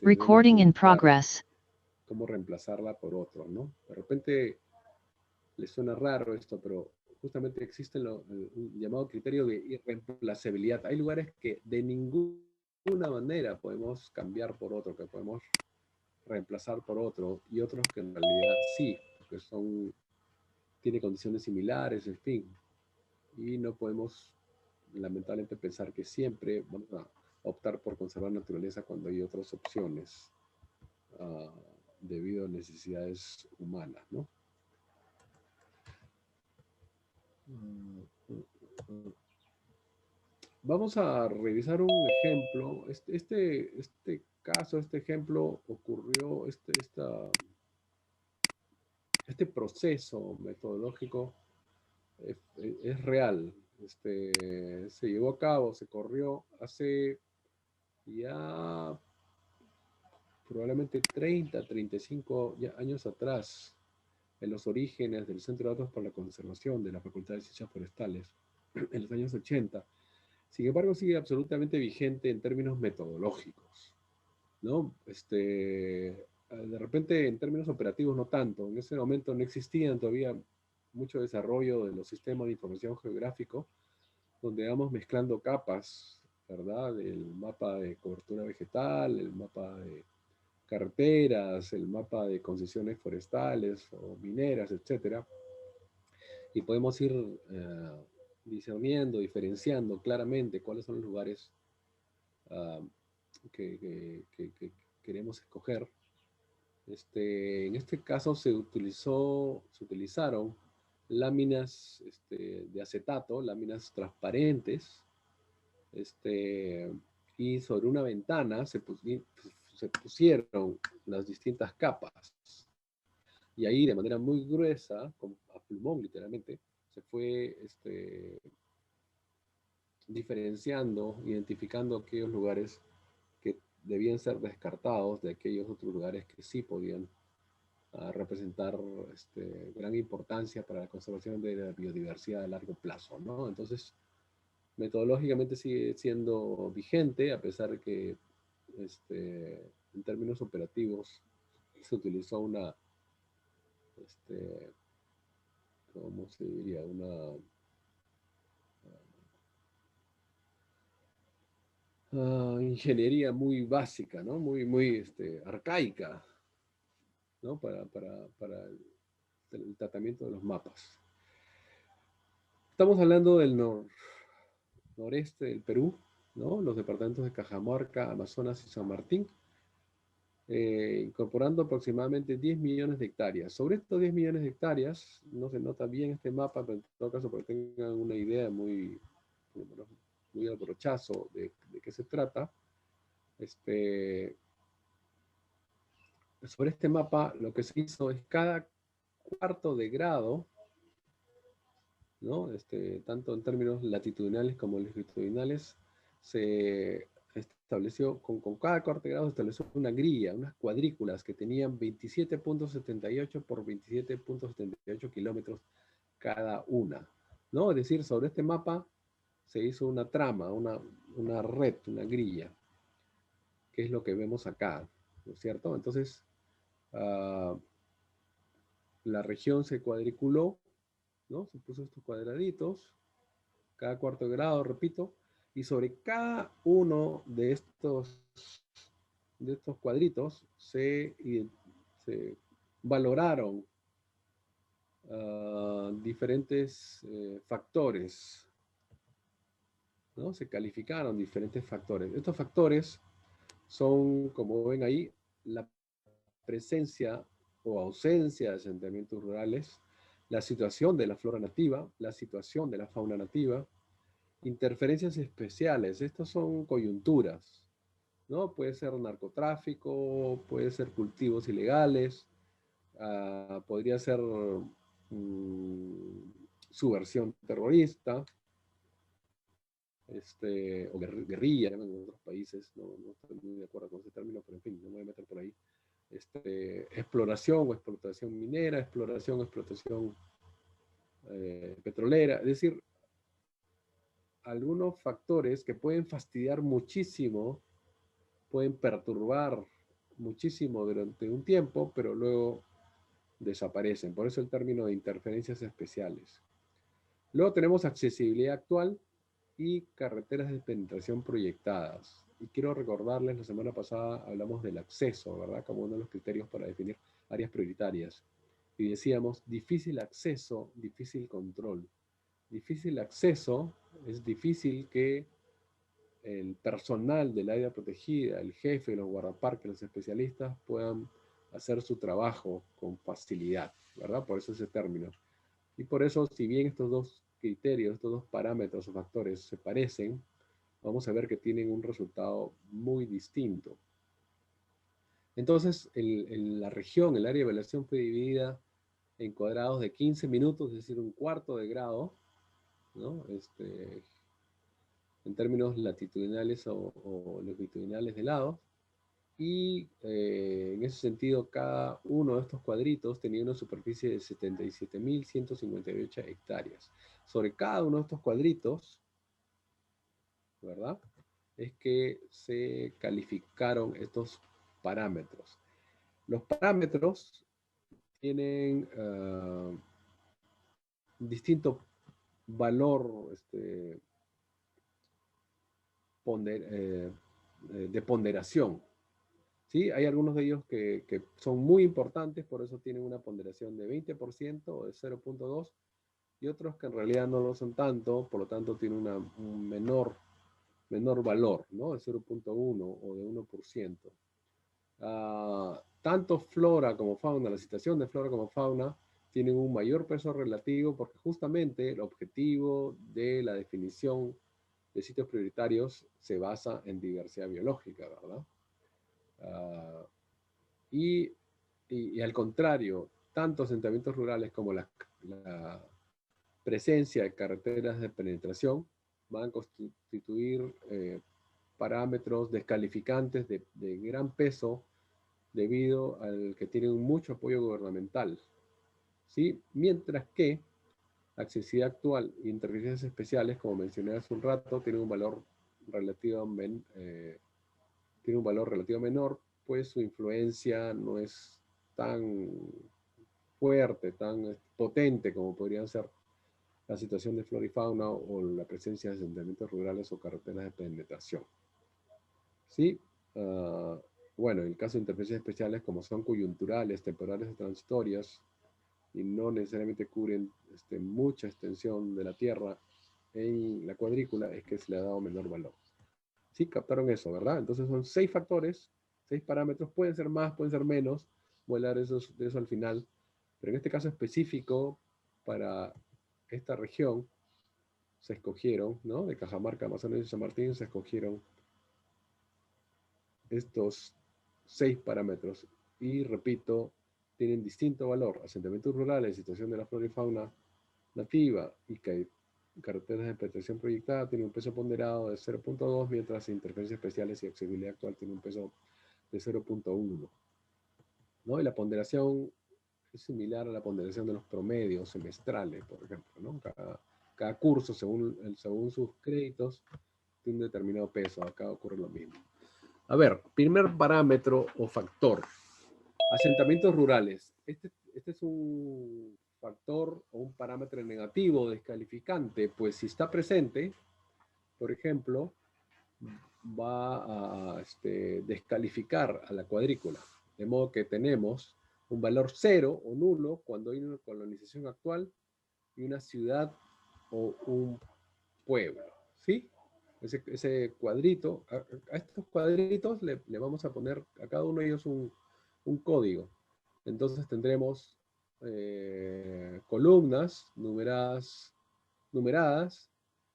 entender la Recording in voluntad, progress. cómo reemplazarla por otro, ¿no? De repente les suena raro esto, pero justamente existe un llamado criterio de irreemplazabilidad. Hay lugares que de ninguna manera podemos cambiar por otro, que podemos reemplazar por otro, y otros que en realidad sí, porque tiene condiciones similares, en fin, y no podemos lamentablemente pensar que siempre vamos a optar por conservar naturaleza cuando hay otras opciones uh, debido a necesidades humanas, ¿no? Vamos a revisar un ejemplo. Este caso, este ejemplo ocurrió, este proceso metodológico es real. Se llevó a cabo, se corrió hace ya probablemente 30, 35 años atrás, en los orígenes del Centro de Datos para la Conservación de la Facultad de Ciencias Forestales, en los años 80. Sin embargo, sigue absolutamente vigente en términos metodológicos, ¿no? De repente, en términos operativos, no tanto. En ese momento no existían todavía mucho desarrollo de los sistemas de información geográfico, donde vamos mezclando capas, ¿verdad? El mapa de cobertura vegetal, el mapa de carreteras, el mapa de concesiones forestales o mineras, etcétera. Y podemos ir discerniendo, diferenciando claramente cuáles son los lugares uh, que queremos escoger. En este caso se utilizaron láminas de acetato, láminas transparentes, y sobre una ventana se pusieron las distintas capas. Y ahí de manera muy gruesa, a plumón literalmente, se fue diferenciando, identificando aquellos lugares que debían ser descartados de aquellos otros lugares que sí podían representar gran importancia para la conservación de la biodiversidad a largo plazo, ¿no? Entonces, metodológicamente sigue siendo vigente, a pesar de que en términos operativos se utilizó este, ¿cómo se diría? Ingeniería muy básica, ¿no? Muy arcaica, ¿no? Para el tratamiento de los mapas. Estamos hablando del noreste del Perú, ¿no? Los departamentos de Cajamarca, Amazonas y San Martín, incorporando aproximadamente 10 millones de hectáreas. Sobre estos 10 millones de hectáreas, no se nota bien este mapa, pero en todo caso, para que tengan una idea muy al brochazo de qué se trata, sobre este mapa lo que se hizo es cada cuarto de grado, ¿no? Tanto en términos latitudinales como longitudinales, se estableció, con cada cuarto de grado se estableció una grilla, unas cuadrículas que tenían 27.78 por 27.78 kilómetros cada una, ¿no? Es decir, sobre este mapa se hizo una trama, una red, una grilla, que es lo que vemos acá, ¿no es cierto? Entonces, la región se cuadriculó, ¿no? Se puso estos cuadraditos, cada cuarto de grado, repito, y sobre cada uno de estos cuadritos se valoraron diferentes factores, ¿no? Se calificaron diferentes factores. Estos factores son, como ven ahí, la presencia o ausencia de asentamientos rurales, la situación de la flora nativa, la situación de la fauna nativa, interferencias especiales. Estos son coyunturas, ¿no? Puede ser narcotráfico, puede ser cultivos ilegales, podría ser subversión terrorista, o guerrilla en otros países, no estoy muy de acuerdo con ese término, pero en fin, no me voy a meter por ahí. Exploración o explotación minera, explotación petrolera, es decir, algunos factores que pueden fastidiar muchísimo, pueden perturbar muchísimo durante un tiempo, pero luego desaparecen. Por eso el término de interferencias especiales. Luego tenemos accesibilidad actual y carreteras de penetración proyectadas. Y quiero recordarles, la semana pasada hablamos del acceso, ¿verdad? Como uno de los criterios para definir áreas prioritarias. Y decíamos, difícil acceso, difícil control. Difícil acceso es difícil que el personal del área protegida, el jefe, los guardaparques, los especialistas puedan hacer su trabajo con facilidad, ¿verdad? Por eso ese término. Y por eso, si bien estos dos criterios, estos dos parámetros o factores se parecen, vamos a ver que tienen un resultado muy distinto. Entonces, la región, el área de evaluación fue dividida en cuadrados de 15 minutos, es decir, un cuarto de grado, ¿no? En términos latitudinales o longitudinales de lados. Y en ese sentido, cada uno de estos cuadritos tenía una superficie de 77.158 hectáreas. Sobre cada uno de estos cuadritos, ¿verdad? Es que se calificaron estos parámetros. Los parámetros tienen un distinto valor de ponderación. ¿Sí? Hay algunos de ellos que son muy importantes, por eso tienen una ponderación de 20% o de 0.2, y otros que en realidad no lo son tanto, por lo tanto tienen un menor valor, ¿no? De 0.1 o de 1%. Tanto flora como fauna, la situación de flora como fauna, tienen un mayor peso relativo porque justamente el objetivo de la definición de sitios prioritarios se basa en diversidad biológica, ¿verdad? Y al contrario, tanto asentamientos rurales como la presencia de carreteras de penetración van a constituir parámetros descalificantes de gran peso debido al que tienen mucho apoyo gubernamental. ¿Sí? Mientras que la accesibilidad actual e interferencias especiales, como mencioné hace un rato, tienen un valor relativo menor, pues su influencia no es tan fuerte, tan potente como podrían ser la situación de flora y fauna o la presencia de asentamientos rurales o carreteras de penetración. ¿Sí? Bueno, en el caso de interferencias especiales, como son coyunturales, temporales o transitorias, y no necesariamente cubren mucha extensión de la Tierra en la cuadrícula, es que se le ha dado menor valor. Sí, captaron eso, ¿verdad? Entonces son 6 factores, 6 parámetros, pueden ser más, pueden ser menos, voy a hablar de eso al final, pero en este caso específico, para esta región, se escogieron, ¿no? De Cajamarca, Amazonas y San Martín, se escogieron estos 6 parámetros. Y repito, tienen distinto valor. Asentamientos rurales, situación de la flora y fauna nativa y carreteras de penetración proyectada tienen un peso ponderado de 0.2, mientras interferencias especiales y accesibilidad actual tienen un peso de 0.1. ¿No? Y la ponderación es similar a la ponderación de los promedios semestrales, por ejemplo, ¿no? Cada curso, según sus créditos, tiene un determinado peso. Acá ocurre lo mismo. A ver, primer parámetro o factor. Asentamientos rurales. Este es un factor o un parámetro negativo descalificante, pues si está presente, por ejemplo, va a descalificar a la cuadrícula. De modo que tenemos un valor 0 o nulo cuando hay una colonización actual y una ciudad o un pueblo. ¿Sí? Ese cuadrito, a estos cuadritos le vamos a poner a cada uno de ellos un código. Entonces tendremos columnas numeradas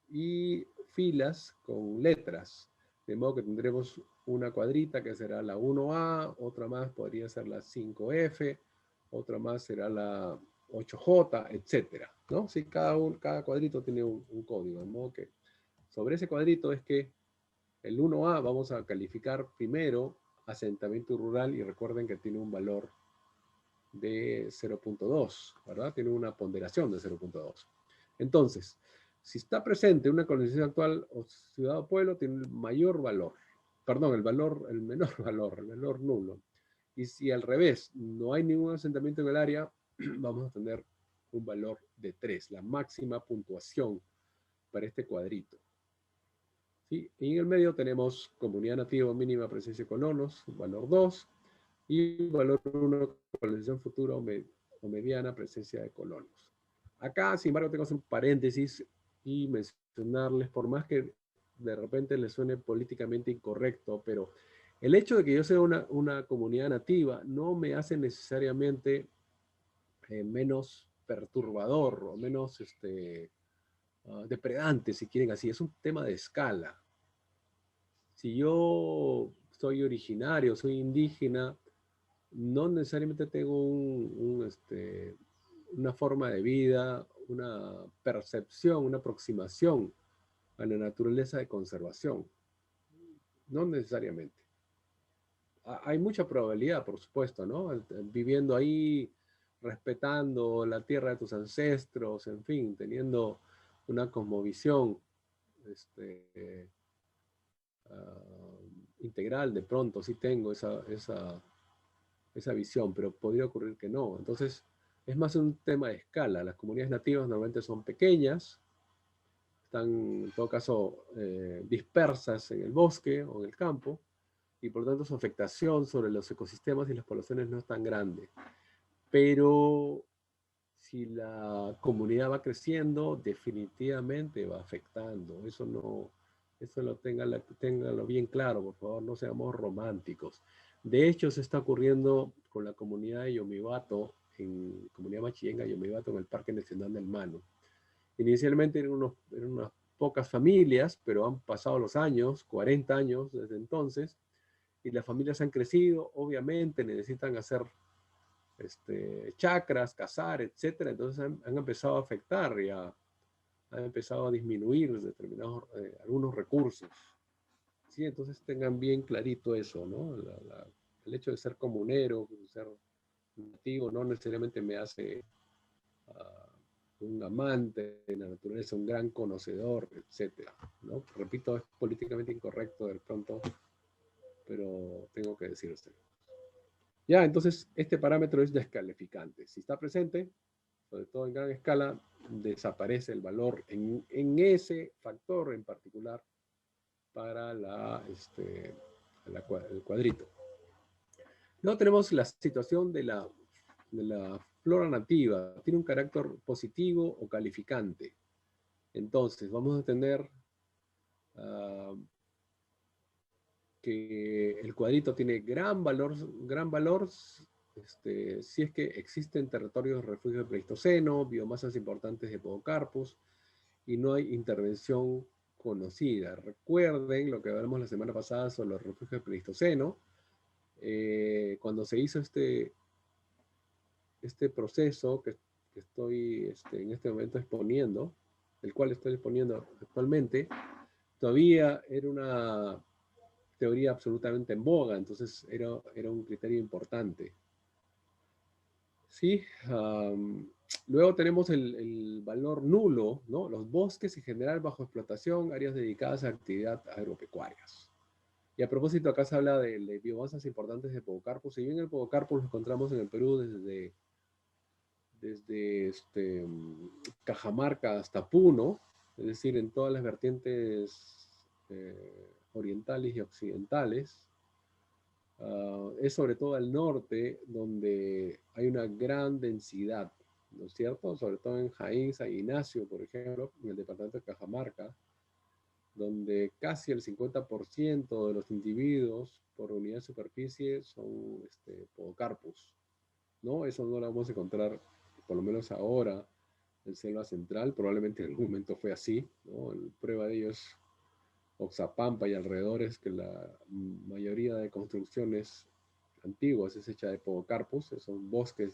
y filas con letras. De modo que tendremos una cuadrita que será la 1A, otra más podría ser la 5F, otra más será la 8J, etc. ¿No? Sí, cada cuadrito tiene un código. De modo que sobre ese cuadrito es que el 1A vamos a calificar primero asentamiento rural y recuerden que tiene un valor de 0.2, ¿verdad? Tiene una ponderación de 0.2. Entonces, si está presente una colonización actual o ciudad o pueblo, tiene el mayor valor. Perdón, el menor valor, el valor nulo. Y si al revés, no hay ningún asentamiento en el área, vamos a tener un valor de 3, la máxima puntuación para este cuadrito. ¿Sí? Y en el medio tenemos comunidad nativa mínima presencia de colonos, valor 2, y valor 1, colonización futura o mediana presencia de colonos. Acá, sin embargo, tengo que hacer un paréntesis y mencionarles, por más que de repente les suene políticamente incorrecto, pero el hecho de que yo sea una comunidad nativa no me hace necesariamente menos perturbador o menos depredante, si quieren así. Es un tema de escala. Si yo soy originario, soy indígena, no necesariamente tengo una forma de vida, una percepción, una aproximación a la naturaleza de conservación. No necesariamente. Hay mucha probabilidad, por supuesto, ¿no? Viviendo ahí, respetando la tierra de tus ancestros, en fin, teniendo una cosmovisión este, integral, de pronto sí tengo esa visión, pero podría ocurrir que no. Entonces, es más un tema de escala. Las comunidades nativas normalmente son pequeñas, están en todo caso dispersas en el bosque o en el campo, y por lo tanto su afectación sobre los ecosistemas y las poblaciones no es tan grande. Pero si la comunidad va creciendo, definitivamente va afectando. Eso ténganlo bien claro, por favor, no seamos románticos. De hecho, se está ocurriendo con la comunidad de Yomibato, en comunidad machillenga Yomibato, en el Parque Nacional del Mano. Inicialmente eran unas pocas familias, pero han pasado los años, 40 años desde entonces, y las familias han crecido, obviamente necesitan hacer chacras, cazar, etcétera. Entonces han empezado a afectar y han empezado a disminuir determinados, algunos recursos. Sí, entonces tengan bien clarito eso, ¿no? El hecho de ser comunero, ser nativo, no necesariamente me hace un amante de la naturaleza, un gran conocedor, etcétera, ¿no? Repito, es políticamente incorrecto de pronto, pero tengo que decirlo. Ya, entonces este parámetro es descalificante. Si está presente, sobre todo en gran escala, desaparece el valor en ese factor en particular para el cuadrito. Luego tenemos la situación de la flora nativa. Tiene un carácter positivo o calificante. Entonces, vamos a tener que el cuadrito tiene gran valor si es que existen territorios de refugio pleistoceno, biomasas importantes de podocarpus y no hay intervención conocida. Recuerden lo que hablamos la semana pasada sobre los refugios pleistoceno. Cuando se hizo este proceso que estoy en este momento exponiendo, el cual estoy exponiendo actualmente, todavía era una teoría absolutamente en boga, entonces era un criterio importante. ¿Sí? Luego tenemos el valor nulo, ¿no? Los bosques en general bajo explotación, áreas dedicadas a actividad agropecuarias. Y a propósito, acá se habla de biomasas importantes de podocarpus. Si bien el podocarpus lo encontramos en el Perú desde Cajamarca hasta Puno, es decir, en todas las vertientes orientales y occidentales, es sobre todo al norte donde hay una gran densidad, ¿no es cierto? Sobre todo en Jaén, San Ignacio, por ejemplo, en el departamento de Cajamarca, donde casi el 50% de los individuos por unidad de superficie son podocarpus, ¿no? Eso no lo vamos a encontrar, por lo menos ahora, en selva central, probablemente en algún momento fue así, ¿no? Prueba de ello es Oxapampa y alrededores, que la mayoría de construcciones antiguas es hecha de podocarpus, esos bosques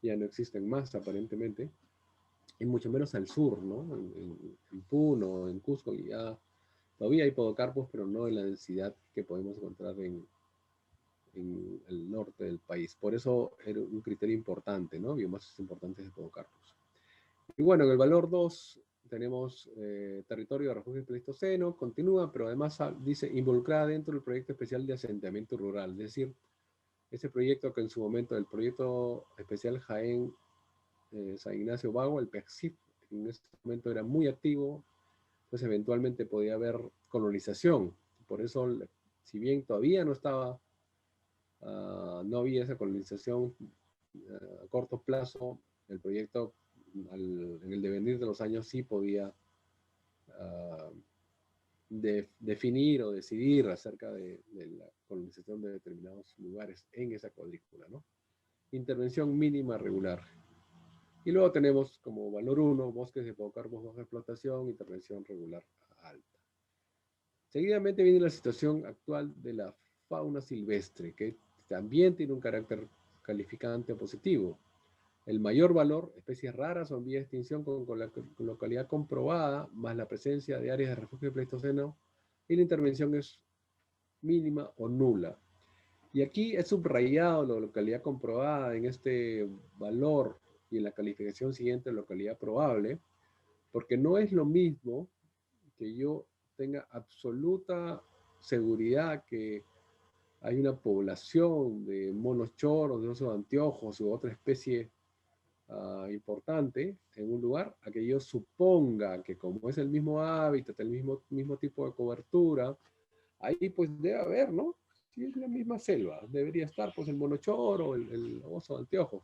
ya no existen más aparentemente, y mucho menos al sur, ¿no? En Puno, en Cusco, y ya todavía hay podocarpus, pero no en la densidad que podemos encontrar en el norte del país. Por eso era un criterio importante, ¿no? Biomasas importantes de podocarpus. Y bueno, en el valor 2 tenemos territorio de refugio pleistoceno, continúa, pero además dice involucrada dentro del proyecto especial de asentamiento rural, es decir, Ese proyecto que en su momento, el proyecto especial Jaén San Ignacio Bago, el PEXIF, en ese momento era muy activo, pues eventualmente podía haber colonización. Por eso, si bien todavía no estaba, no había esa colonización a corto plazo, el proyecto en el devenir de los años sí podía uh, definir o decidir acerca de la colonización de determinados lugares en esa cuadrícula, ¿no? Intervención mínima regular. Y luego tenemos como valor 1, bosques de hipocarbos baja explotación, intervención regular alta. Seguidamente viene la situación actual de la fauna silvestre, que también tiene un carácter calificante positivo. El mayor valor, especies raras o en vía de extinción con localidad comprobada, más la presencia de áreas de refugio de Pleistoceno, y la intervención es mínima o nula. Y aquí es subrayado la localidad comprobada en este valor y en la calificación siguiente, localidad probable, porque no es lo mismo que yo tenga absoluta seguridad que hay una población de monos choros, de osos de anteojos u otra especie importante en un lugar, a que yo suponga que como es el mismo hábitat, el mismo tipo de cobertura, ahí pues debe haber, ¿no? Si es la misma selva, debería estar pues el mono choro, el oso de anteojos.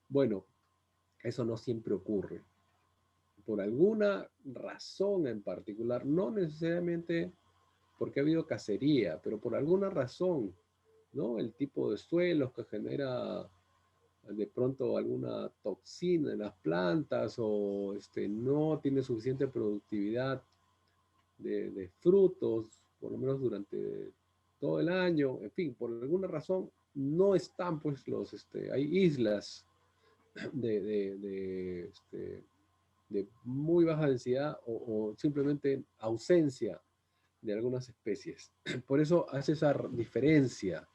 Bueno, eso no siempre ocurre. Por alguna razón en particular, no necesariamente porque ha habido cacería, pero por alguna razón, ¿no? El tipo de suelos que genera de pronto alguna toxina en las plantas o no tiene suficiente productividad de frutos, por lo menos durante todo el año, en fin, por alguna razón no están pues hay islas de, de, de, de muy baja densidad o simplemente ausencia de algunas especies. Por eso hace esa diferencia,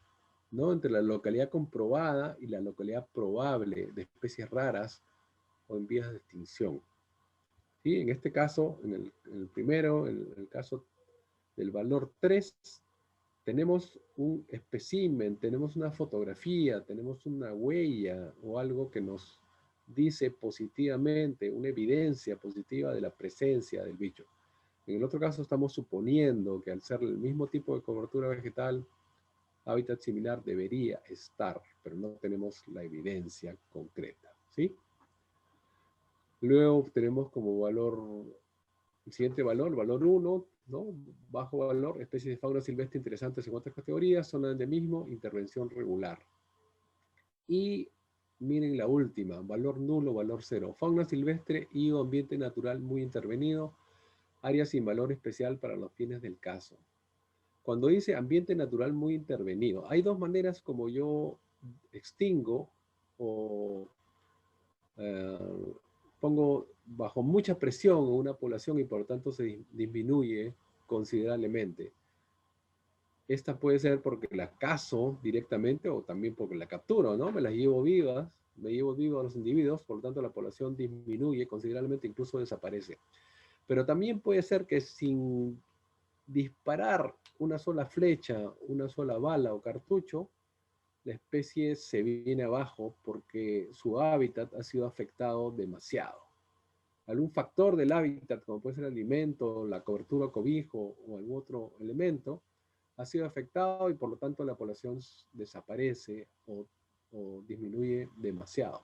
¿no? Entre la localidad comprobada y la localidad probable de especies raras o en vías de extinción. ¿Sí? En este caso, en el primero, en el caso del valor 3, tenemos un espécimen, tenemos una fotografía, tenemos una huella o algo que nos dice positivamente, una evidencia positiva de la presencia del bicho. En el otro caso estamos suponiendo que al ser el mismo tipo de cobertura vegetal, hábitat similar debería estar, pero no tenemos la evidencia concreta, ¿sí? Luego tenemos como valor, el siguiente valor, valor 1, ¿no? Bajo valor, especies de fauna silvestre interesantes en otras categorías, zona de endemismo, intervención regular. Y miren la última, valor nulo, valor 0, fauna silvestre y o ambiente natural muy intervenido, área sin valor especial para los fines del caso. Cuando dice ambiente natural muy intervenido, hay dos maneras como yo extingo o pongo bajo mucha presión una población y por lo tanto se disminuye considerablemente. Esta puede ser porque la cazo directamente o también porque la capturo, ¿no? Me las llevo vivas, me llevo vivos a los individuos, por lo tanto la población disminuye considerablemente, incluso desaparece. Pero también puede ser que sin disparar una sola flecha, una sola bala o cartucho, la especie se viene abajo porque su hábitat ha sido afectado demasiado. Algún factor del hábitat, como puede ser el alimento, la cobertura o cobijo o algún otro elemento, ha sido afectado y por lo tanto la población desaparece o disminuye demasiado.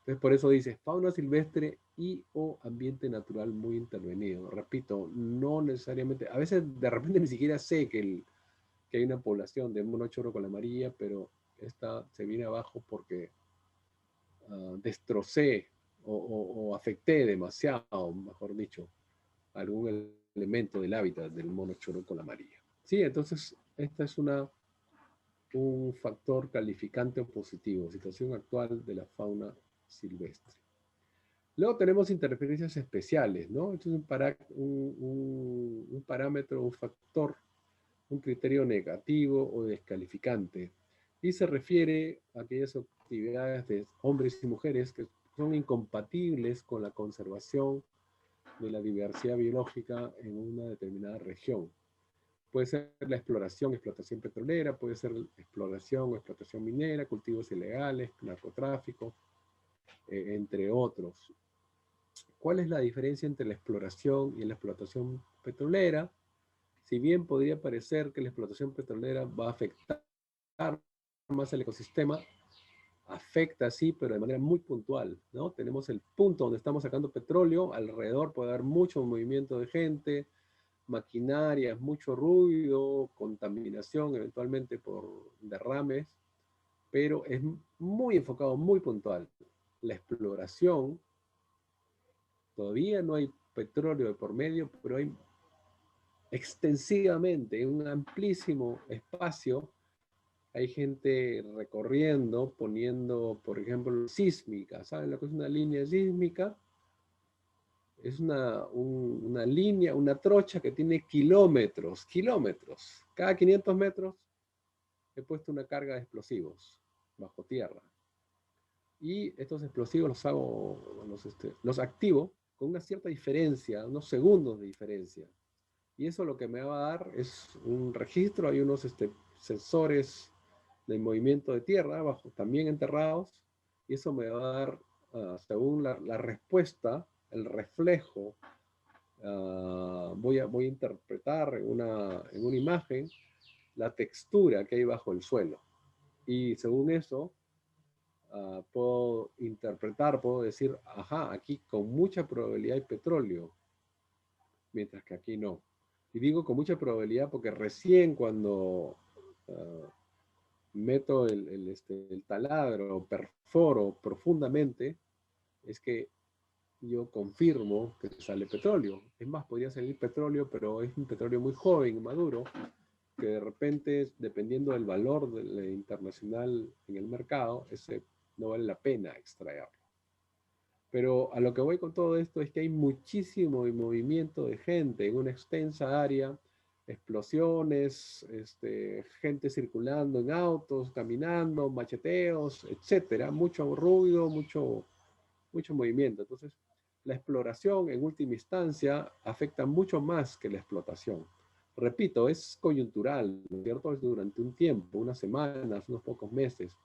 Entonces por eso dice fauna silvestre y o ambiente natural muy intervenido. Repito, no necesariamente, a veces de repente ni siquiera sé que hay una población de mono choro con la amarilla, pero esta se viene abajo porque destrocé o afecté demasiado, mejor dicho, algún elemento del hábitat del mono choro con la amarilla. Sí, entonces esta es un factor calificante positivo, situación actual de la fauna silvestre. Luego tenemos interferencias especiales, ¿no? Esto es un parámetro, un factor, un criterio negativo o descalificante. Y se refiere a aquellas actividades de hombres y mujeres que son incompatibles con la conservación de la diversidad biológica en una determinada región. Puede ser la exploración, explotación petrolera, puede ser exploración o explotación minera, cultivos ilegales, narcotráfico, entre otros. ¿Cuál es la diferencia entre la exploración y la explotación petrolera? Si bien podría parecer que la explotación petrolera va a afectar más el ecosistema, afecta sí, pero de manera muy puntual, ¿no? Tenemos el punto donde estamos sacando petróleo, alrededor puede haber mucho movimiento de gente, maquinarias, mucho ruido, contaminación eventualmente por derrames, pero es muy enfocado, muy puntual. La exploración, todavía no hay petróleo de por medio, pero hay extensivamente, en un amplísimo espacio, hay gente recorriendo, poniendo, por ejemplo, sísmica. ¿Saben lo que es una línea sísmica? Es una línea, una trocha que tiene kilómetros, kilómetros. Cada 500 metros he puesto una carga de explosivos bajo tierra. Y estos explosivos los hago, los activo con una cierta diferencia, unos segundos de diferencia. Y eso lo que me va a dar es un registro, hay unos sensores del movimiento de tierra, abajo, también enterrados, y eso me va a dar, según la respuesta, el reflejo, voy a interpretar en una imagen la textura que hay bajo el suelo. Y según eso, puedo interpretar, puedo decir, ajá, aquí con mucha probabilidad hay petróleo, mientras que aquí no. Y digo con mucha probabilidad porque recién cuando meto el taladro, perforo profundamente, es que yo confirmo que sale petróleo. Es más, podría salir petróleo, pero es un petróleo muy joven, maduro, que de repente, dependiendo del valor internacional en el mercado, ese no vale la pena extraerlo. Pero a lo que voy con todo esto es que hay muchísimo movimiento de gente en una extensa área, explosiones, gente circulando en autos, caminando, macheteos, etcétera, mucho ruido, mucho movimiento. Entonces, la exploración en última instancia afecta mucho más que la explotación. Repito, es coyuntural, ¿no es cierto? Es durante un tiempo, unas semanas, unos pocos meses,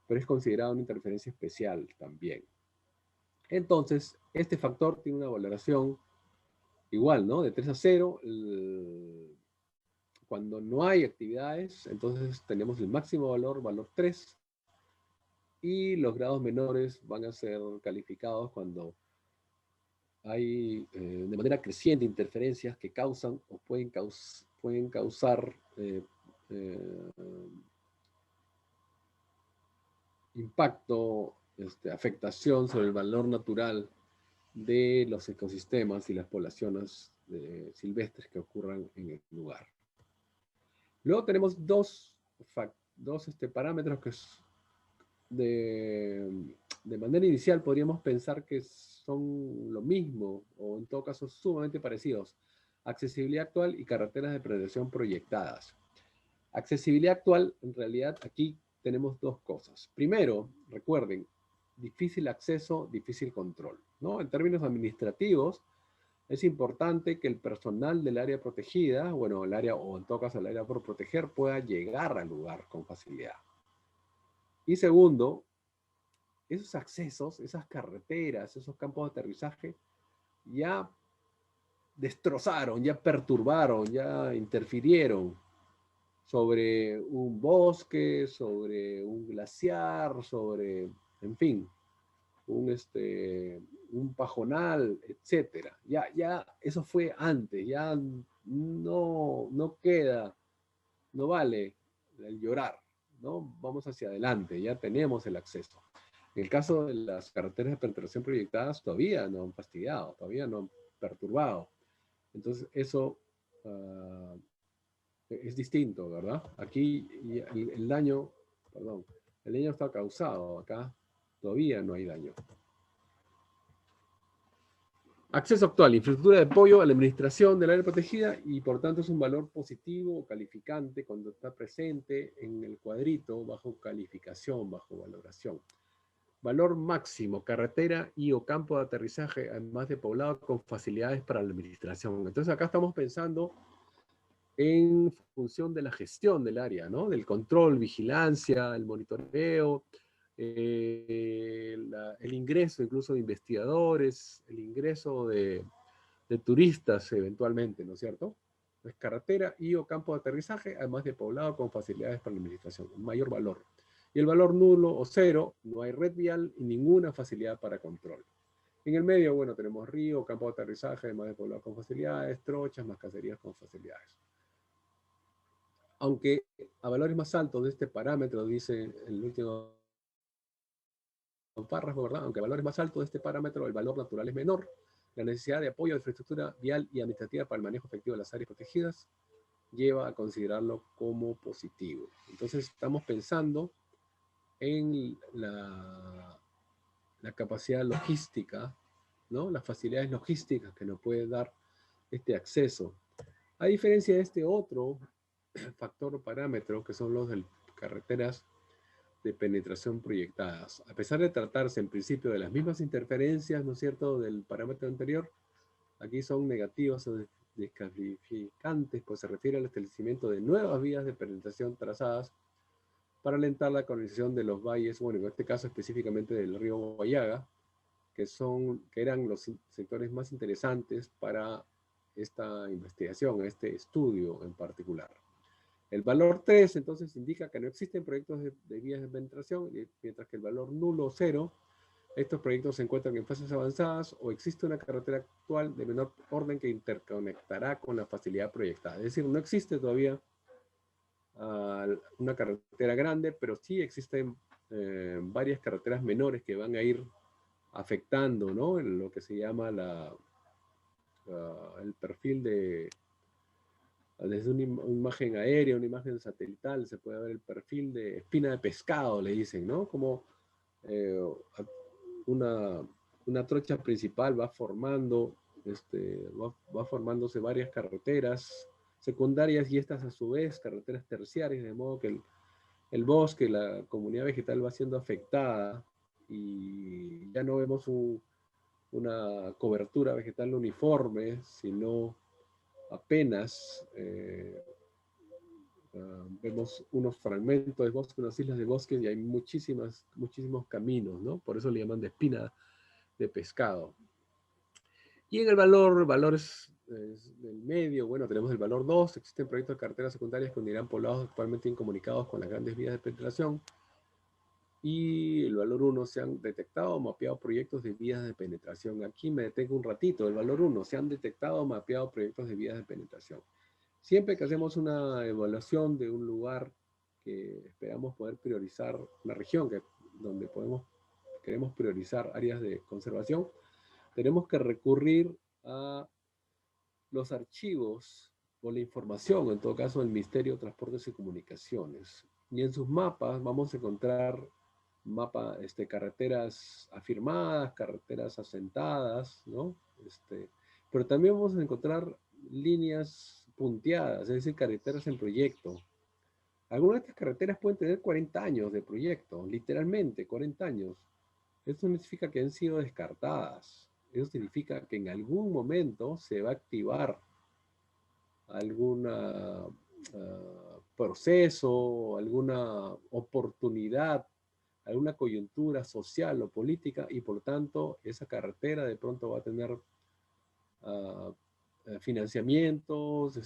pero es considerada una interferencia especial también. Entonces, este factor tiene una valoración igual, ¿no? De 3 a 0. Cuando no hay actividades, entonces tenemos el máximo valor, valor 3, y los grados menores van a ser calificados cuando hay de manera creciente interferencias que causan o pueden causar eh, impacto, afectación sobre el valor natural de los ecosistemas y las poblaciones silvestres que ocurran en el lugar. Luego tenemos dos parámetros que de manera inicial podríamos pensar que son lo mismo, o en todo caso sumamente parecidos. Accesibilidad actual y carreteras de prevención proyectadas. Accesibilidad actual, en realidad aquí tenemos dos cosas. Primero, recuerden, difícil acceso, difícil control, ¿no? En términos administrativos, es importante que el personal del área protegida, bueno, el área, o en todo caso el área por proteger, pueda llegar al lugar con facilidad. Y segundo, esos accesos, esas carreteras, esos campos de aterrizaje, ya destrozaron, ya perturbaron, ya interfirieron sobre un bosque, sobre un glaciar, sobre, en fin, un pajonal, etcétera. Ya eso fue antes, ya no queda, no vale el llorar, ¿no? Vamos hacia adelante, ya tenemos el acceso. En el caso de las carreteras de penetración proyectadas, todavía no han fastidiado, todavía no han perturbado. Entonces, eso es distinto, ¿verdad? Aquí el daño, perdón, el daño está causado, acá todavía no hay daño. Acceso actual, infraestructura de apoyo a la administración del área protegida y por tanto es un valor positivo o calificante cuando está presente en el cuadrito bajo calificación, bajo valoración. Valor máximo, carretera y o campo de aterrizaje, además de poblado con facilidades para la administración. Entonces acá estamos pensando en función de la gestión del área, ¿no? Del control, vigilancia, el monitoreo, el ingreso incluso de investigadores, el ingreso de turistas eventualmente, ¿no es cierto? Es carretera y o campo de aterrizaje, además de poblado con facilidades para la administración, mayor valor. Y el valor nulo o cero, no hay red vial y ninguna facilidad para control. En el medio, bueno, tenemos río, campo de aterrizaje, además de poblado con facilidades, trochas, más caserías con facilidades. Aunque a valores más altos de este parámetro, dice el último párrafo, ¿verdad? Aunque a valores más altos de este parámetro, el valor natural es menor, la necesidad de apoyo de infraestructura vial y administrativa para el manejo efectivo de las áreas protegidas lleva a considerarlo como positivo. Entonces estamos pensando en la capacidad logística, ¿no? Las facilidades logísticas que nos puede dar este acceso. A diferencia de este otro factor o parámetro, que son los de carreteras de penetración proyectadas. A pesar de tratarse en principio de las mismas interferencias, ¿no es cierto?, del parámetro anterior, aquí son negativas o descalificantes, pues se refiere al establecimiento de nuevas vías de penetración trazadas para alentar la colonización de los valles, bueno, en este caso específicamente del río Guayaga, que eran los sectores más interesantes para esta investigación, este estudio en particular. El valor 3 entonces indica que no existen proyectos de vías de penetración, mientras que el valor nulo o cero, estos proyectos se encuentran en fases avanzadas o existe una carretera actual de menor orden que interconectará con la facilidad proyectada. Es decir, no existe todavía una carretera grande, pero sí existen varias carreteras menores que van a ir afectando, ¿no?, en lo que se llama el perfil desde una imagen aérea, una imagen satelital, se puede ver el perfil de espina de pescado, le dicen, ¿no? Como eh, una, una trocha principal va formando, va formándose varias carreteras secundarias y estas a su vez carreteras terciarias, de modo que el bosque, la comunidad vegetal va siendo afectada y ya no vemos una cobertura vegetal uniforme, sino apenas vemos unos fragmentos de bosque, unas islas de bosque y hay muchísimos caminos, ¿no? Por eso le llaman de espina de pescado. Y en el valores del medio, bueno, tenemos el valor 2, existen proyectos de carreteras secundarias que unirán poblados actualmente incomunicados con las grandes vías de penetración. Y el valor 1, se han detectado o mapeado proyectos de vías de penetración. Aquí me detengo un ratito, el valor 1, se han detectado o mapeado proyectos de vías de penetración. Siempre que hacemos una evaluación de un lugar que esperamos poder priorizar, una región donde queremos priorizar áreas de conservación, tenemos que recurrir a los archivos o la información, en todo caso, del Ministerio de Transportes y Comunicaciones. Y en sus mapas vamos a encontrar carreteras afirmadas, carreteras asentadas, ¿no? Pero también vamos a encontrar líneas punteadas, es decir, carreteras en proyecto. Algunas de estas carreteras pueden tener 40 años de proyecto, literalmente 40 años. Esto no significa que han sido descartadas. Eso significa que en algún momento se va a activar algún proceso, alguna oportunidad, alguna coyuntura social o política y por tanto esa carretera de pronto va a tener financiamientos,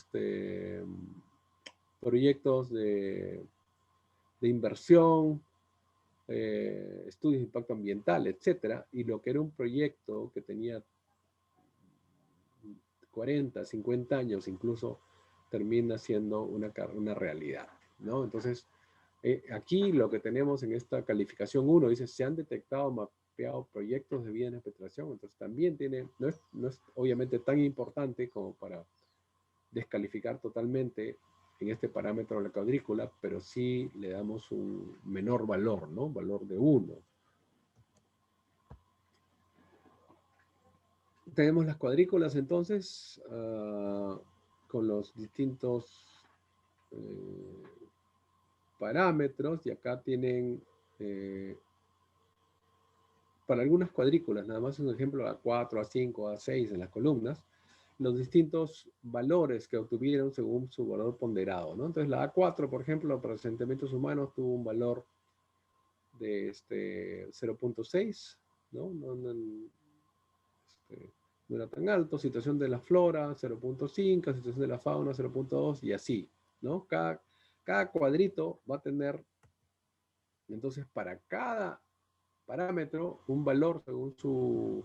proyectos de inversión, estudios de impacto ambiental, etcétera, y lo que era un proyecto que tenía 40, 50 años incluso, termina siendo una realidad, ¿no? Entonces, aquí lo que tenemos en esta calificación 1 dice, se han detectado, mapeado proyectos de vía de penetración, entonces también no es obviamente tan importante como para descalificar totalmente en este parámetro de la cuadrícula, pero sí le damos un menor valor, ¿no? Valor de 1. Tenemos las cuadrículas entonces, con los distintos parámetros, y acá tienen, para algunas cuadrículas, nada más un ejemplo, A4, A5, A6 en las columnas, los distintos valores que obtuvieron según su valor ponderado, ¿no? Entonces la A4, por ejemplo, para sentimientos humanos tuvo un valor de 0.6, ¿no? No era tan alto. Situación de la flora, 0.5, situación de la fauna, 0.2 y así, ¿no? Cada cuadrito va a tener, entonces, para cada parámetro, un valor según su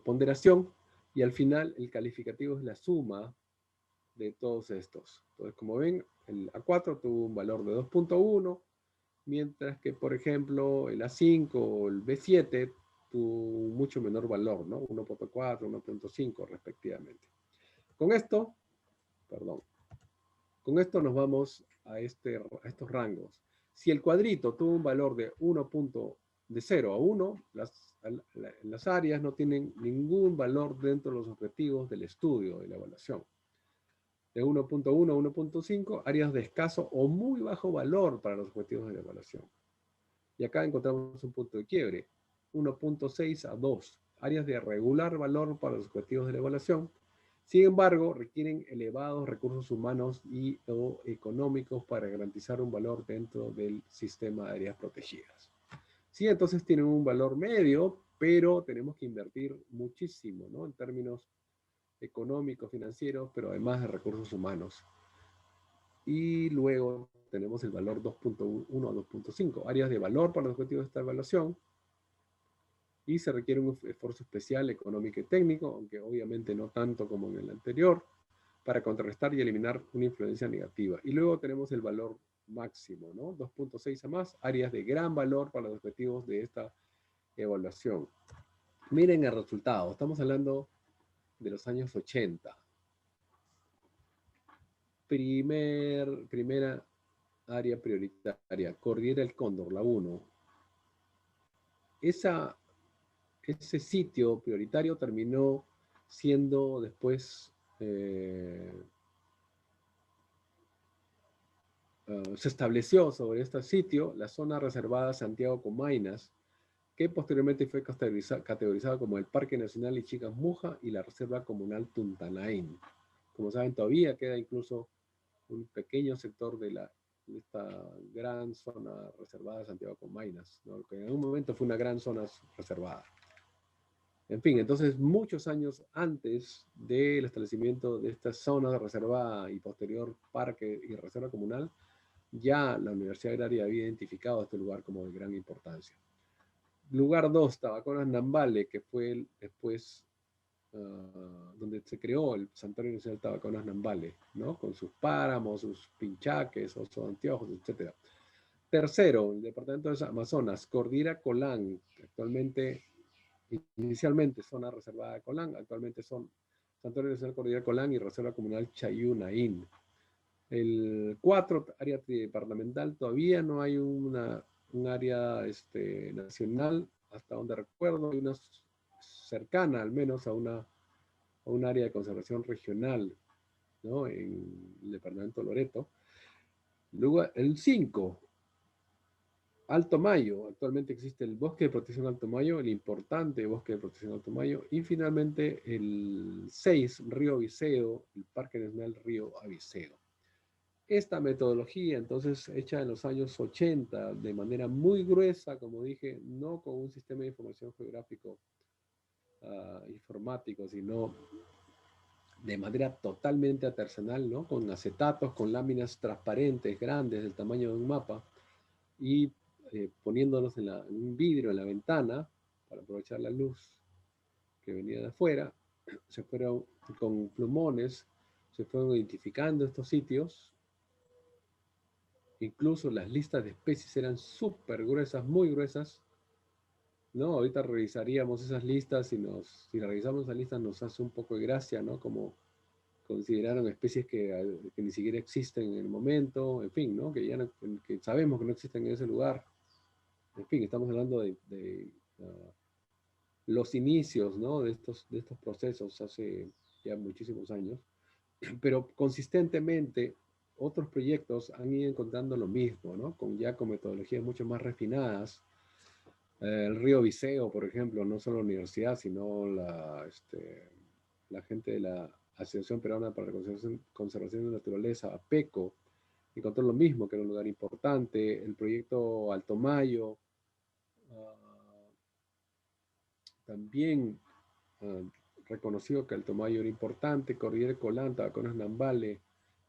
ponderación, y al final el calificativo es la suma de todos estos. Entonces, como ven, el A4 tuvo un valor de 2.1, mientras que, por ejemplo, el A5 o el B7 tuvo mucho menor valor, ¿no? 1.4, 1.5 respectivamente. Con esto, perdón, con esto nos vamos a estos rangos. Si el cuadrito tuvo un valor de 1. De 0 a 1, las áreas no tienen ningún valor dentro de los objetivos del estudio, de la evaluación. De 1.1 a 1.5, áreas de escaso o muy bajo valor para los objetivos de la evaluación. Y acá encontramos un punto de quiebre. 1.6 a 2, áreas de regular valor para los objetivos de la evaluación. Sin embargo, requieren elevados recursos humanos y o económicos para garantizar un valor dentro del sistema de áreas protegidas. Sí, entonces tienen un valor medio, pero tenemos que invertir muchísimo, ¿no? En términos económicos, financieros, pero además de recursos humanos. Y luego tenemos el valor 2.1 a 2.5, áreas de valor para los objetivos de esta evaluación, y se requiere un esfuerzo especial económico y técnico, aunque obviamente no tanto como en el anterior, para contrarrestar y eliminar una influencia negativa. Y luego tenemos el valor máximo, ¿no? 2.6 a más, áreas de gran valor para los objetivos de esta evaluación. Miren el resultado, estamos hablando de los años 80. Primera área prioritaria, Cordillera del Cóndor, la 1. Ese sitio prioritario terminó siendo después, se estableció sobre este sitio la zona reservada Santiago Comainas, que posteriormente fue categorizada como el Parque Nacional Ichicamuja y la Reserva Comunal Tuntanaín. Como saben, todavía queda incluso un pequeño sector de esta gran zona reservada de Santiago Comainas, ¿no? Que en algún momento fue una gran zona reservada. En fin, entonces muchos años antes del establecimiento de esta zona reservada y posterior parque y reserva comunal, ya la Universidad Agraria había identificado este lugar como de gran importancia. Lugar 2, Tabaconas Nambale, que fue después donde se creó el Santuario Nacional Tabaconas Nambale, ¿no? Con sus páramos, sus pinchaques, osos anteojos, etc. Tercero, el departamento de Amazonas, Cordillera Colán, actualmente, inicialmente zona reservada de Colán, actualmente son Santuario Nacional Cordillera Colán y Reserva Comunal Chayunaín. El 4, área departamental, todavía no hay un área nacional, hasta donde recuerdo, hay una cercana al menos a un área de conservación regional, ¿no? En el departamento de Loreto. Luego, el 5, Alto Mayo, actualmente existe el Bosque de Protección Alto Mayo, el importante Bosque de Protección Alto Mayo, y finalmente el 6, Río Viseo, el Parque Nacional Río Aviseo. Esta metodología, entonces, hecha en los años 80, de manera muy gruesa, como dije, no con un sistema de información geográfico informático, sino de manera totalmente artesanal, ¿no? Con acetatos, con láminas transparentes, grandes, del tamaño de un mapa, y poniéndolos en un vidrio en la ventana para aprovechar la luz que venía de afuera. Se fueron con plumones, se fueron identificando estos sitios. Incluso las listas de especies eran súper gruesas, muy gruesas, ¿no? Ahorita revisaríamos esas listas y si revisamos esas listas nos hace un poco de gracia, ¿no? Como consideraron especies que ni siquiera existen en el momento, en fin, ¿no? Que sabemos que no existen en ese lugar. En fin, estamos hablando de los inicios, ¿no? De estos procesos hace ya muchísimos años, pero consistentemente otros proyectos han ido encontrando lo mismo, ¿no? Con metodologías mucho más refinadas. El río Viseo, por ejemplo, no solo la universidad, sino la gente de la Asociación Peruana para la Conservación de la Naturaleza, APECO, encontró lo mismo, que era un lugar importante. El proyecto Alto Mayo también reconoció que Alto Mayo era importante. Cordillera Colán, Tabacones Nambale,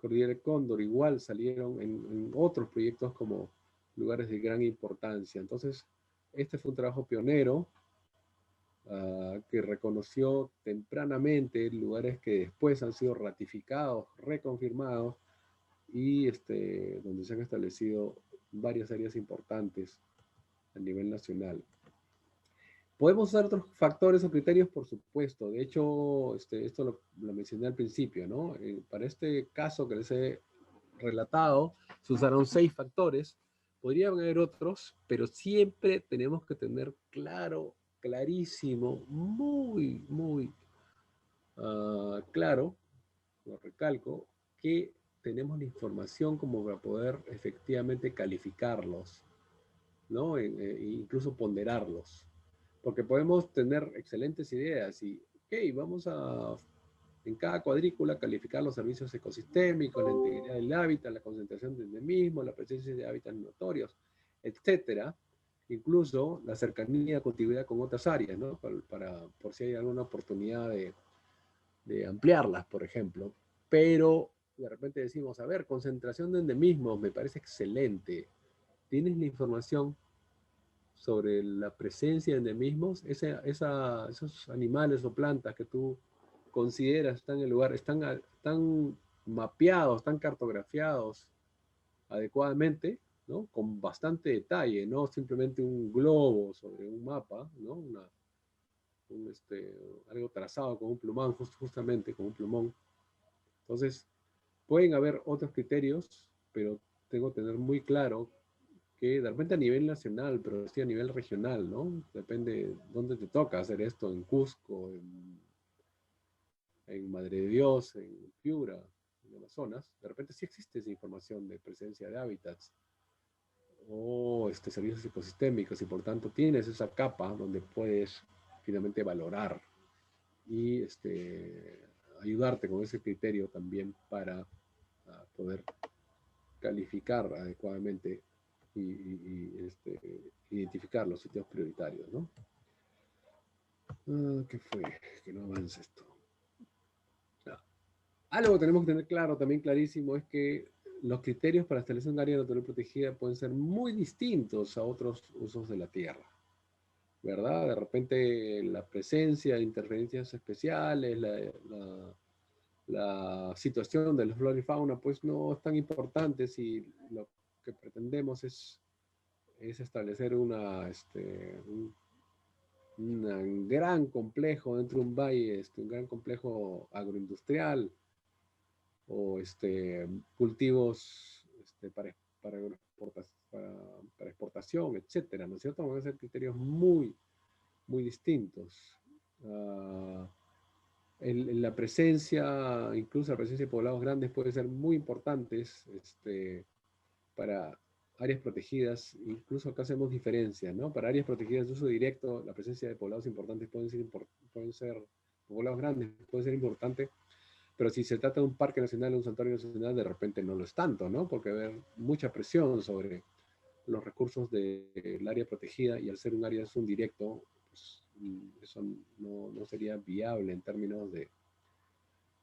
Cordillera Cóndor, igual salieron en otros proyectos como lugares de gran importancia. Entonces, este fue un trabajo pionero que reconoció tempranamente lugares que después han sido ratificados, reconfirmados, y donde se han establecido varias áreas importantes a nivel nacional. Podemos usar otros factores o criterios, por supuesto. De hecho, esto lo mencioné al principio, ¿no? Para este caso que les he relatado, se usaron 6 factores. Podrían haber otros, pero siempre tenemos que tener claro, clarísimo, muy claro, lo recalco, que tenemos la información como para poder efectivamente calificarlos, ¿no? Incluso ponderarlos. Porque podemos tener excelentes ideas y, ok, vamos a, en cada cuadrícula, calificar los servicios ecosistémicos, la integridad del hábitat, la concentración de endemismo, la presencia de hábitats notorios, etcétera. Incluso la cercanía, contiguidad con otras áreas, ¿no? Por si hay alguna oportunidad de ampliarlas, por ejemplo. Pero de repente decimos, a ver, concentración de endemismos, me parece excelente. ¿Tienes la información sobre la presencia de endemismos? Esos animales o plantas que tú consideras están en el lugar, están mapeados, están cartografiados adecuadamente, ¿no? Con bastante detalle, no simplemente un globo sobre un mapa, ¿no? Algo trazado con un plumón, justamente con un plumón. Entonces, pueden haber otros criterios, pero tengo que tener muy claro que de repente a nivel nacional, pero sí a nivel regional, ¿no? Depende de dónde te toca hacer esto, en Cusco, en Madre de Dios, en Piura, en Amazonas. De repente sí existe esa información de presencia de hábitats o servicios ecosistémicos y por tanto tienes esa capa donde puedes finalmente valorar y ayudarte con ese criterio también para poder calificar adecuadamente y identificar los sitios prioritarios, ¿no? ¿Qué fue? Que no avanza esto. Algo que tenemos que tener claro, también clarísimo, es que los criterios para establecer un área natural protegida pueden ser muy distintos a otros usos de la tierra, ¿verdad? De repente la presencia de interferencias especiales, la situación de la flora y fauna, pues no es tan importante si lo que pretendemos es establecer un gran complejo dentro de un valle, un gran complejo agroindustrial o cultivos para exportación, etcétera, ¿no es cierto? Van a ser criterios muy distintos. La presencia, incluso la presencia de poblados grandes puede ser muy importantes para áreas protegidas. Incluso acá hacemos diferencias, ¿no? Para áreas protegidas de uso directo, la presencia de poblados importantes pueden ser poblados grandes, puede ser importante, pero si se trata de un parque nacional o un santuario nacional, de repente no lo es tanto, ¿no? Porque va a haber mucha presión sobre los recursos del área protegida y al ser un área de uso directo, pues, eso no sería viable en términos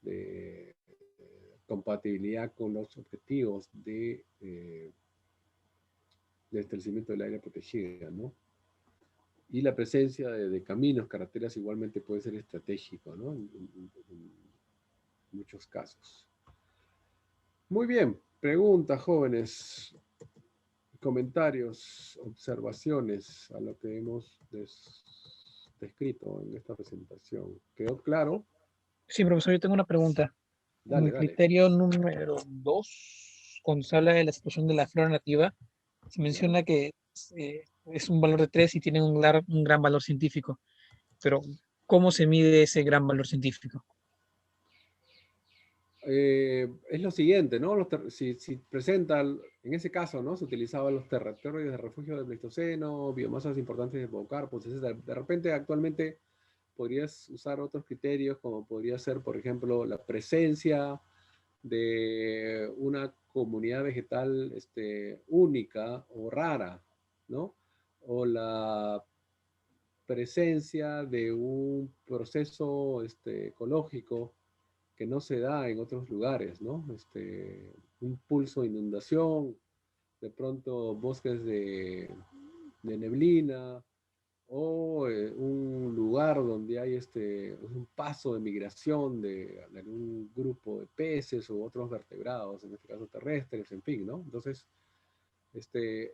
de compatibilidad con los objetivos de establecimiento del área protegida, ¿no? Y la presencia de caminos, carreteras igualmente puede ser estratégico, ¿no? En muchos casos. Muy bien, preguntas, jóvenes, comentarios, observaciones a lo que hemos descrito en esta presentación. ¿Quedó claro? Sí, profesor, yo tengo una pregunta. En Dale, el dale. criterio número 2, cuando se habla de la situación de la flora nativa, se ¿Ya? menciona que es un valor de 3 y tiene un gran valor científico. Pero, ¿cómo se mide ese gran valor científico? Es lo siguiente, ¿no? Si presenta, en ese caso, ¿no? Se utilizaban los territorios de refugio del Pleistoceno, biomasas importantes de hipocarpos, etc. De repente, actualmente, podrías usar otros criterios, como podría ser, por ejemplo, la presencia de una comunidad vegetal única o rara, ¿no? O la presencia de un proceso ecológico que no se da en otros lugares, ¿no? Un pulso de inundación, de pronto bosques de neblina, o un lugar donde hay un paso de migración de algún grupo de peces u otros vertebrados, en este caso terrestres, en fin, ¿no? Entonces,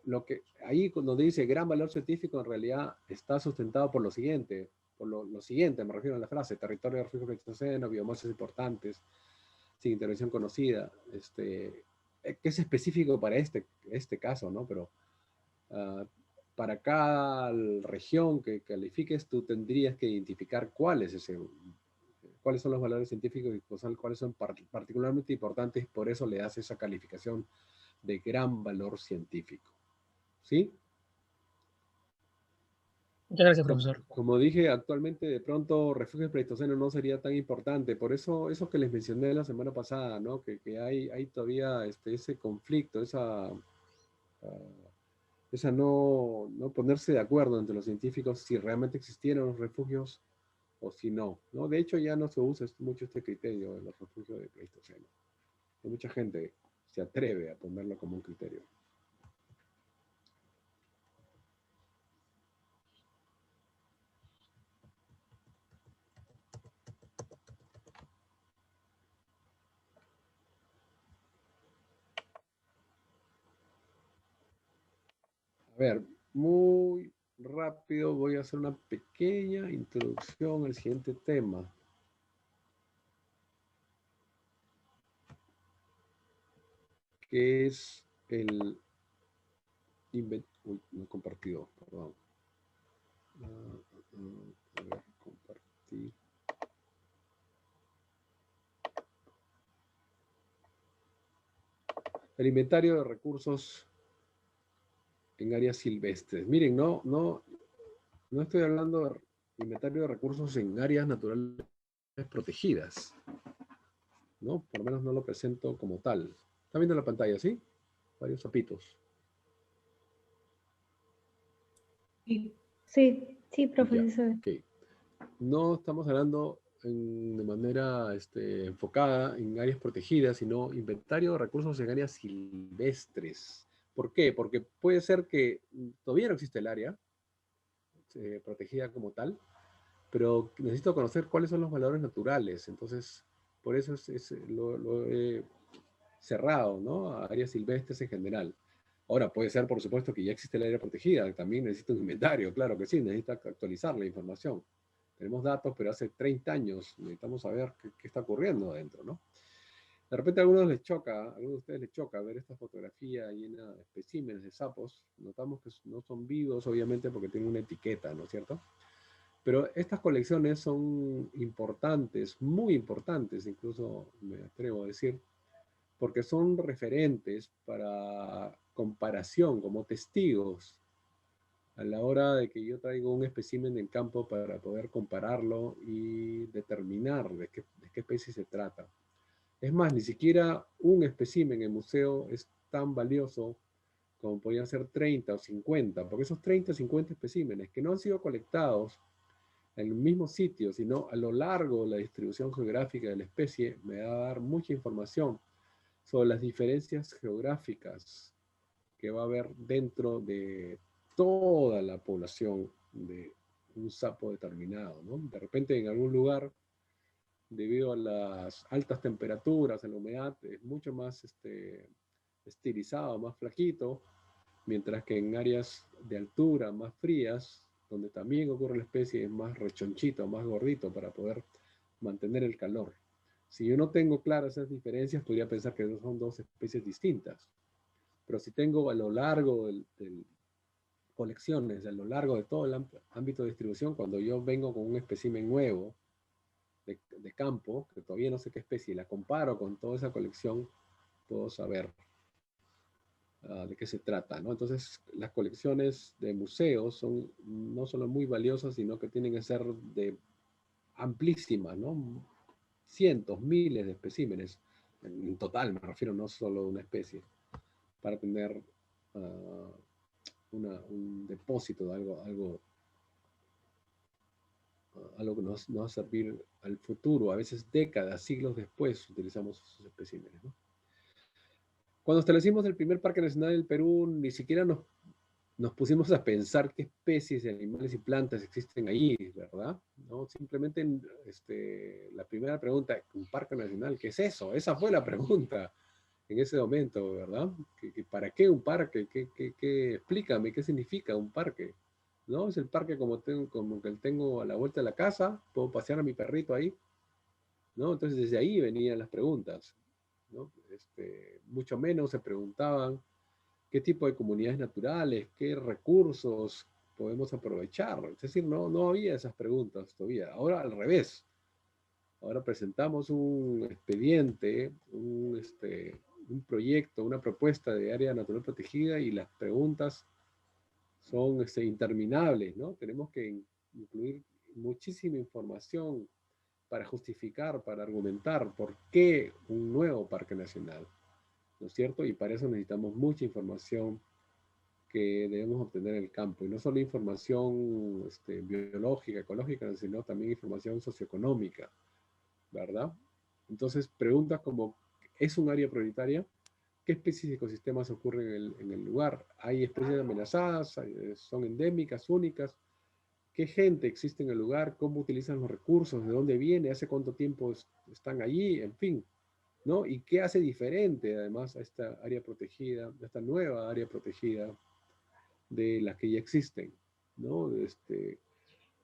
lo que ahí cuando dice gran valor científico, en realidad está sustentado por lo siguiente, lo siguiente, me refiero a la frase, territorio de refugio pleistoceno, biomasas importantes, sin intervención conocida, que es específico para este caso, ¿no? Pero uh, para cada región que califiques, tú tendrías que identificar cuáles son los valores científicos y cuáles son particularmente importantes, por eso le das esa calificación de gran valor científico. ¿Sí? Muchas gracias, profesor. Como dije, actualmente de pronto refugio pleistoceno no sería tan importante, por eso que les mencioné la semana pasada, ¿no? Que hay todavía ese conflicto, esa no ponerse de acuerdo entre los científicos si realmente existieron los refugios o si no, ¿no? De hecho ya no se usa mucho este criterio de los refugios de Pleistoceno. Y mucha gente se atreve a ponerlo como un criterio. A ver, muy rápido voy a hacer una pequeña introducción al siguiente tema. Que es el Uy, no he compartido, perdón. A ver, compartir. El inventario de recursos en áreas silvestres. Miren, no estoy hablando de inventario de recursos en áreas naturales protegidas, ¿no? Por lo menos no lo presento como tal. ¿Está viendo la pantalla, sí? Varios zapitos. Sí, Ya, profesor. ok. No estamos hablando de manera enfocada en áreas protegidas, sino inventario de recursos en áreas silvestres. ¿Por qué? Porque puede ser que todavía no existe el área protegida como tal, pero necesito conocer cuáles son los valores naturales. Entonces, por eso lo he cerrado, ¿no? A áreas silvestres en general. Ahora, puede ser, por supuesto, que ya existe el área protegida. También necesito un inventario, claro que sí, necesita actualizar la información. Tenemos datos, pero hace 30 años necesitamos saber qué está ocurriendo adentro, ¿no? De repente a algunos les choca, a algunos de ustedes les choca ver esta fotografía llena de especímenes de sapos. Notamos que no son vivos, obviamente, porque tienen una etiqueta, ¿no es cierto? Pero estas colecciones son importantes, muy importantes, incluso me atrevo a decir, porque son referentes para comparación, como testigos, a la hora de que yo traigo un espécimen del campo para poder compararlo y determinar de qué especie se trata. Es más, ni siquiera un espécimen en museo es tan valioso como podrían ser 30 o 50, porque esos 30 o 50 especímenes que no han sido colectados en el mismo sitio, sino a lo largo de la distribución geográfica de la especie, me va a dar mucha información sobre las diferencias geográficas que va a haber dentro de toda la población de un sapo determinado, ¿no? De repente en algún lugar, debido a las altas temperaturas, en la humedad, es mucho más estilizado, más flaquito, mientras que en áreas de altura más frías, donde también ocurre la especie, es más rechonchito, más gordito para poder mantener el calor. Si yo no tengo claras esas diferencias, podría pensar que son dos especies distintas. Pero si tengo a lo largo del colecciones, a lo largo de todo el ámbito de distribución, cuando yo vengo con un espécimen nuevo de campo, que todavía no sé qué especie, y la comparo con toda esa colección, puedo saber de qué se trata, ¿no? Entonces, las colecciones de museos son no solo muy valiosas, sino que tienen que ser de amplísima, ¿no? Cientos, miles de especímenes, en total me refiero, no solo de una especie, para tener un depósito de algo que nos va a servir al futuro, a veces décadas, siglos después utilizamos esos especímenes, ¿no? Cuando establecimos el primer Parque Nacional del Perú, ni siquiera nos pusimos a pensar qué especies de animales y plantas existen ahí, ¿verdad? ¿No? Simplemente la primera pregunta, ¿un parque nacional? ¿Qué es eso? Esa fue la pregunta en ese momento, ¿verdad? ¿Para qué un parque? Explícame, ¿qué significa un parque? ¿No? Es el parque como que tengo a la vuelta de la casa, puedo pasear a mi perrito ahí, ¿no? Entonces desde ahí venían las preguntas, ¿no? Mucho menos se preguntaban qué tipo de comunidades naturales, qué recursos podemos aprovechar. Es decir, no había esas preguntas todavía. Ahora al revés. Ahora presentamos un expediente, un proyecto, una propuesta de área natural protegida y las preguntas son interminables, ¿no? Tenemos que incluir muchísima información para justificar, para argumentar por qué un nuevo parque nacional, ¿no es cierto? Y para eso necesitamos mucha información que debemos obtener en el campo, y no solo información biológica, ecológica, sino también información socioeconómica, ¿verdad? Entonces, preguntas como, ¿es un área prioritaria? ¿Qué especies de ecosistemas ocurren en el lugar? ¿Hay especies amenazadas? ¿Son endémicas, únicas? ¿Qué gente existe en el lugar? ¿Cómo utilizan los recursos? ¿De dónde viene? ¿Hace cuánto tiempo están allí? En fin, ¿no? ¿Y qué hace diferente, además, a esta área protegida, a esta nueva área protegida de las que ya existen, ¿no?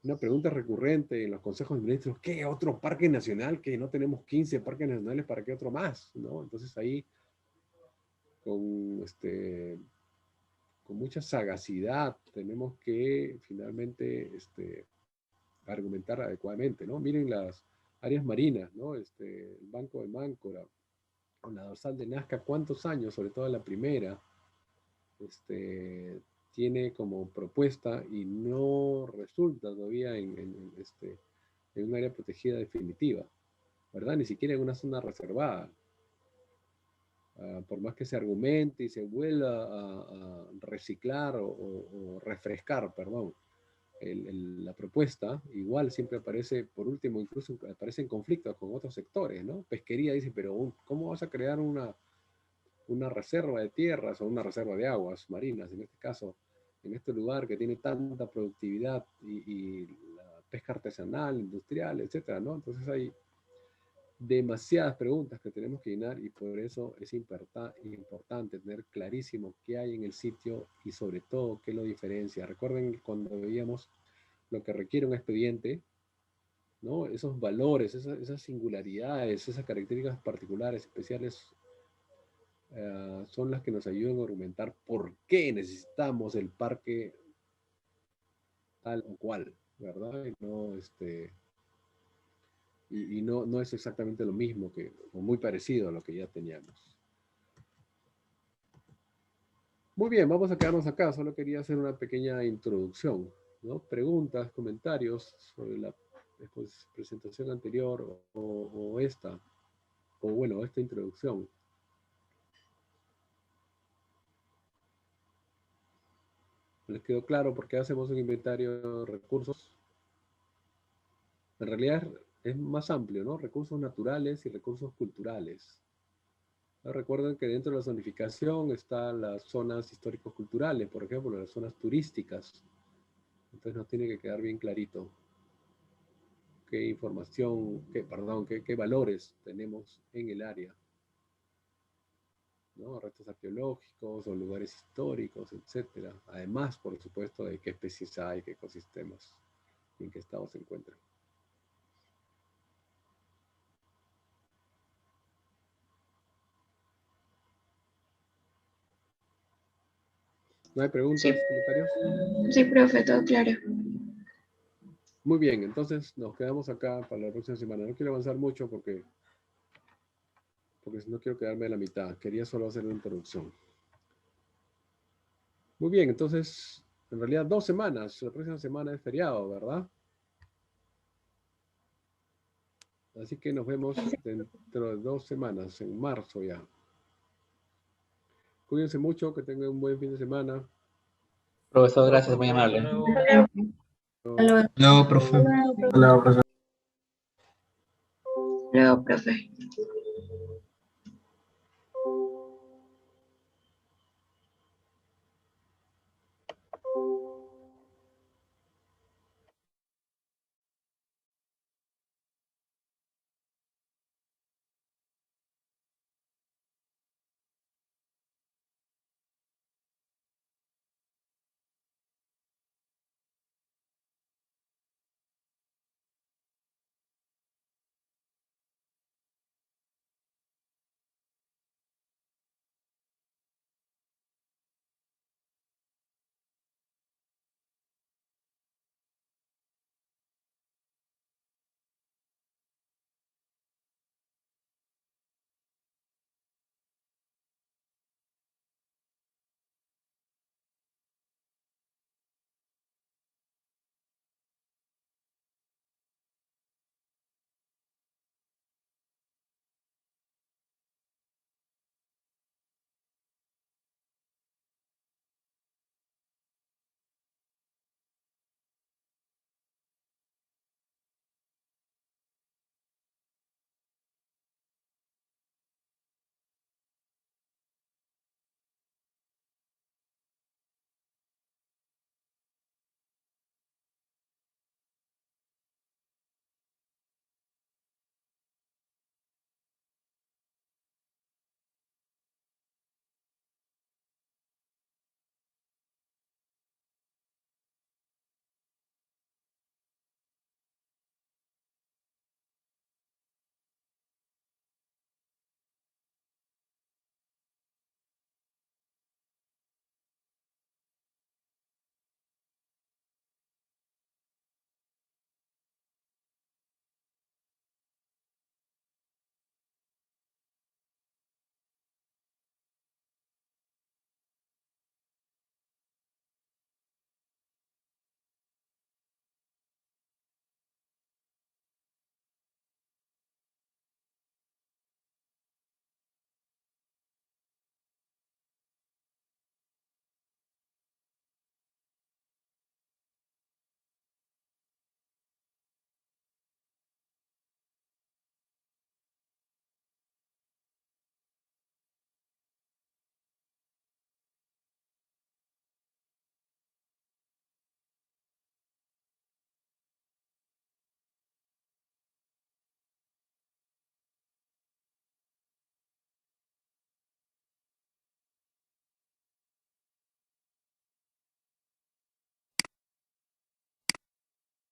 Una pregunta recurrente en los consejos de ministros, ¿qué otro parque nacional? Que no tenemos 15 parques nacionales, ¿para qué otro más? ¿No? Entonces ahí, con, con mucha sagacidad, tenemos que finalmente argumentar adecuadamente, ¿no? Miren las áreas marinas, ¿no? El Banco de Máncora, o la dorsal de Nazca, ¿cuántos años, sobre todo la primera, tiene como propuesta y no resulta todavía en un área protegida definitiva, ¿verdad? Ni siquiera en una zona reservada. Por más que se argumente y se vuelva a reciclar o refrescar, perdón, la propuesta, igual siempre aparece, por último, incluso aparece en conflicto con otros sectores, ¿no? Pesquería dice, pero ¿cómo vas a crear una reserva de tierras o una reserva de aguas marinas, en este caso, en este lugar que tiene tanta productividad y la pesca artesanal, industrial, etcétera, ¿no? Entonces hay demasiadas preguntas que tenemos que llenar y por eso es importante tener clarísimo qué hay en el sitio y sobre todo qué lo diferencia. Recuerden cuando veíamos lo que requiere un expediente, ¿no? Esos valores, esas singularidades, esas características particulares, especiales, son las que nos ayudan a argumentar por qué necesitamos el parque tal o cual, ¿verdad? Y no es exactamente lo mismo o muy parecido a lo que ya teníamos. Muy bien, vamos a quedarnos acá. Solo quería hacer una pequeña introducción, ¿no? Preguntas, comentarios sobre la presentación anterior o esta, o bueno, esta introducción. ¿Les quedó claro por qué hacemos un inventario de recursos? En realidad es más amplio, ¿no? Recursos naturales y recursos culturales. Recuerden que dentro de la zonificación están las zonas históricos-culturales, por ejemplo, las zonas turísticas. Entonces nos tiene que quedar bien clarito qué información, qué valores tenemos en el área, ¿no? Restos arqueológicos o lugares históricos, etcétera. Además, por supuesto, de qué especies hay, qué ecosistemas y en qué estado se encuentran. ¿No hay preguntas, Sí, comentarios? sí, profe, todo claro. Muy bien, entonces nos quedamos acá para la próxima semana. No quiero avanzar mucho porque no quiero quedarme a la mitad. Quería solo hacer una introducción. Muy bien, entonces, en realidad 2 semanas. La próxima semana es feriado, ¿verdad? Así que nos vemos dentro de 2 semanas, en marzo ya. Cuídense mucho, que tengan un buen fin de semana. Profesor, gracias, muy amable. Hasta luego. Luego, profe. Hasta luego, profe.